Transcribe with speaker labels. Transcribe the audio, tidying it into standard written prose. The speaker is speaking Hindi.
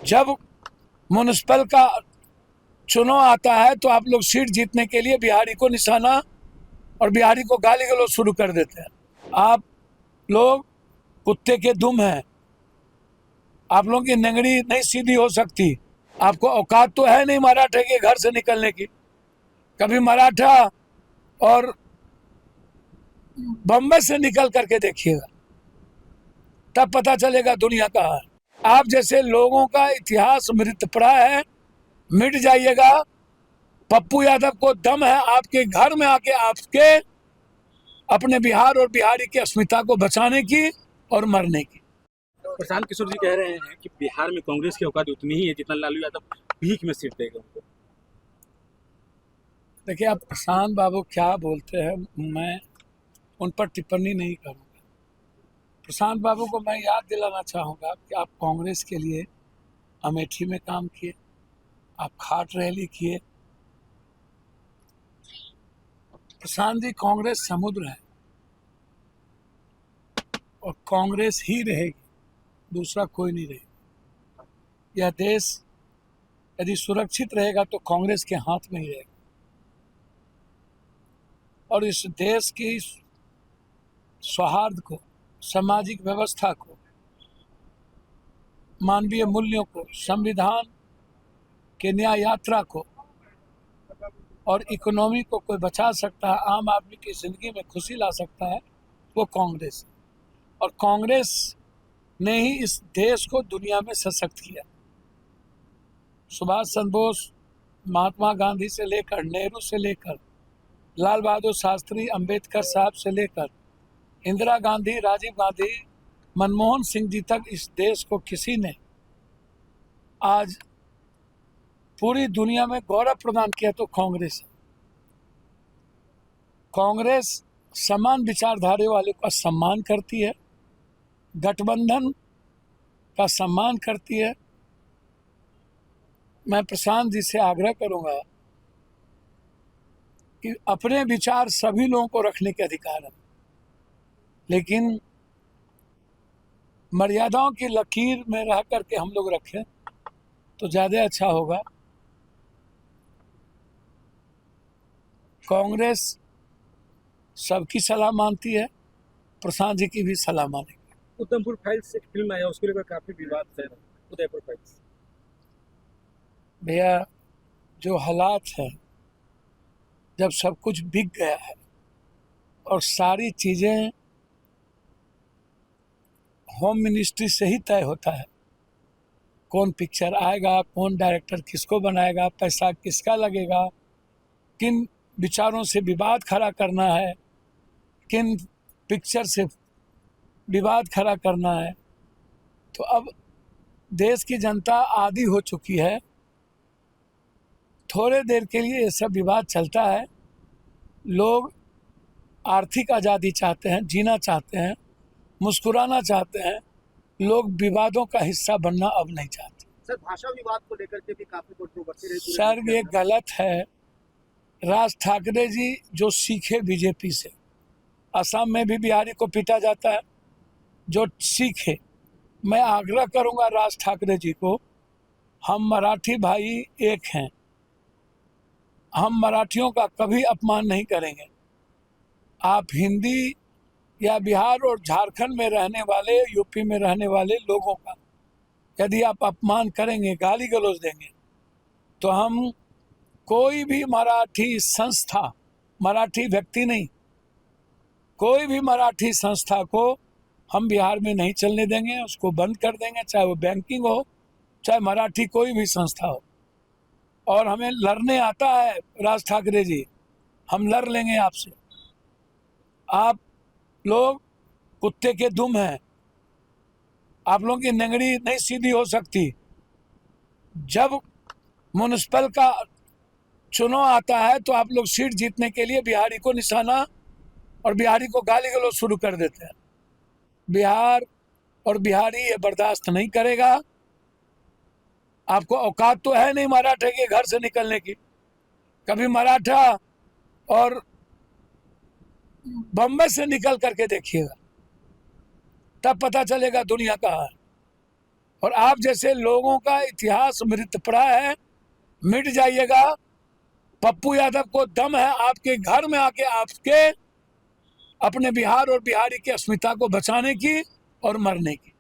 Speaker 1: जब म्युनिसिपल का चुनाव आता है तो आप लोग सीट जीतने के लिए बिहारी को निशाना और बिहारी को गाली गलौज शुरू कर देते हैं। आप लोग कुत्ते के दुम हैं, आप लोगों की नंगड़ी नहीं सीधी हो सकती। आपको औकात तो है नहीं मराठे के घर से निकलने की। कभी मराठा और बम्बई से निकल करके देखिएगा, तब पता चलेगा दुनिया कहाँ है। आप जैसे लोगों का इतिहास मृतप्राय है, मिट जाइएगा। पप्पू यादव को दम है आपके घर में आके आपके अपने बिहार और बिहारी की अस्मिता को बचाने की और मरने की।
Speaker 2: प्रशांत किशोर जी कह रहे हैं कि बिहार में कांग्रेस की औकात उतनी ही है जितना लालू यादव भीख में सीट देगा उनको।
Speaker 1: देखिए, आप प्रशांत बाबू क्या बोलते हैं, मैं उन पर टिप्पणी नहीं करूँगा। प्रशांत बाबू को मैं याद दिलाना चाहूँगा कि आप कांग्रेस के लिए अमेठी में काम किए, आप खाट रैली किए। प्रशांत जी, कांग्रेस समुद्र है और कांग्रेस ही रहेगी, दूसरा कोई नहीं रहेगा। यह देश यदि सुरक्षित रहेगा तो कांग्रेस के हाथ में ही रहेगा और इस देश की सौहार्द को, सामाजिक व्यवस्था को, मानवीय मूल्यों को, संविधान के न्याय यात्रा को और इकोनॉमी को कोई बचा सकता है, आम आदमी की जिंदगी में खुशी ला सकता है, वो कांग्रेस है। और कांग्रेस ने ही इस देश को दुनिया में सशक्त किया। सुभाष चंद्र बोस, महात्मा गांधी से लेकर, नेहरू से लेकर, लाल बहादुर शास्त्री, अंबेडकर साहब से लेकर इंदिरा गांधी, राजीव गांधी, मनमोहन सिंह जी तक इस देश को किसी ने आज पूरी दुनिया में गौरव प्रदान किया तो कांग्रेस है। कांग्रेस समान विचारधारा वाले का सम्मान करती है, गठबंधन का सम्मान करती है। मैं प्रशांत जी से आग्रह करूंगा कि अपने विचार सभी लोगों को रखने के अधिकार है, लेकिन मर्यादाओं की लकीर में रह करके हम लोग रखें तो ज़्यादा अच्छा होगा। कांग्रेस सबकी सलाह मानती है, प्रशांत जी की भी सलाह मानेगी।
Speaker 2: उधमपुर फाइल्स एक फिल्म आया, उसको लेकर काफी विवाद है। उदयपुर फाइल्स
Speaker 1: भैया, जो हालात है, जब सब कुछ बिक गया है और सारी चीज़ें होम मिनिस्ट्री से ही तय होता है, कौन पिक्चर आएगा, कौन डायरेक्टर किसको बनाएगा, पैसा किसका लगेगा, किन विचारों से विवाद खड़ा करना है, किन पिक्चर से विवाद खड़ा करना है, तो अब देश की जनता आदी हो चुकी है। थोड़े देर के लिए ये सब विवाद चलता है। लोग आर्थिक आज़ादी चाहते हैं, जीना चाहते हैं, मुस्कुराना चाहते हैं। लोग विवादों का हिस्सा बनना अब नहीं चाहते।
Speaker 2: सर, भाषा विवाद को लेकर के भी काफी कंट्रोवर्सी रही।
Speaker 1: सर, ये गलत है। राज ठाकरे जी जो सीखे बीजेपी से, असम में भी बिहारी को पीटा जाता है, जो सीखे। मैं आग्रह करूंगा राज ठाकरे जी को, हम मराठी भाई एक हैं, हम मराठियों का कभी अपमान नहीं करेंगे। आप हिंदी या बिहार और झारखंड में रहने वाले, यूपी में रहने वाले लोगों का यदि आप अपमान करेंगे, गाली गलौज देंगे, तो हम कोई भी मराठी संस्था, मराठी व्यक्ति नहीं, कोई भी मराठी संस्था को हम बिहार में नहीं चलने देंगे, उसको बंद कर देंगे, चाहे वो बैंकिंग हो, चाहे मराठी कोई भी संस्था हो। और हमें लड़ने आता है राज ठाकरे जी, हम लड़ लेंगे आपसे। आप लोग कुत्ते के दुम हैं, आप लोगों की नंगड़ी नहीं सीधी हो सकती। जब म्युनिसिपल का चुनाव आता है तो आप लोग सीट जीतने के लिए बिहारी को निशाना और बिहारी को गाली गलौज शुरू कर देते हैं। बिहार और बिहारी ये बर्दाश्त नहीं करेगा। आपको औकात तो है नहीं मराठे के घर से निकलने की। कभी मराठा और बम्बई से निकल करके देखिएगा, तब पता चलेगा दुनिया कहाँ है। और आप जैसे लोगों का इतिहास मृत पड़ा है, मिट जाइएगा। पप्पू यादव को दम है आपके घर में आके आपके अपने बिहार और बिहारी की अस्मिता को बचाने की और मरने की।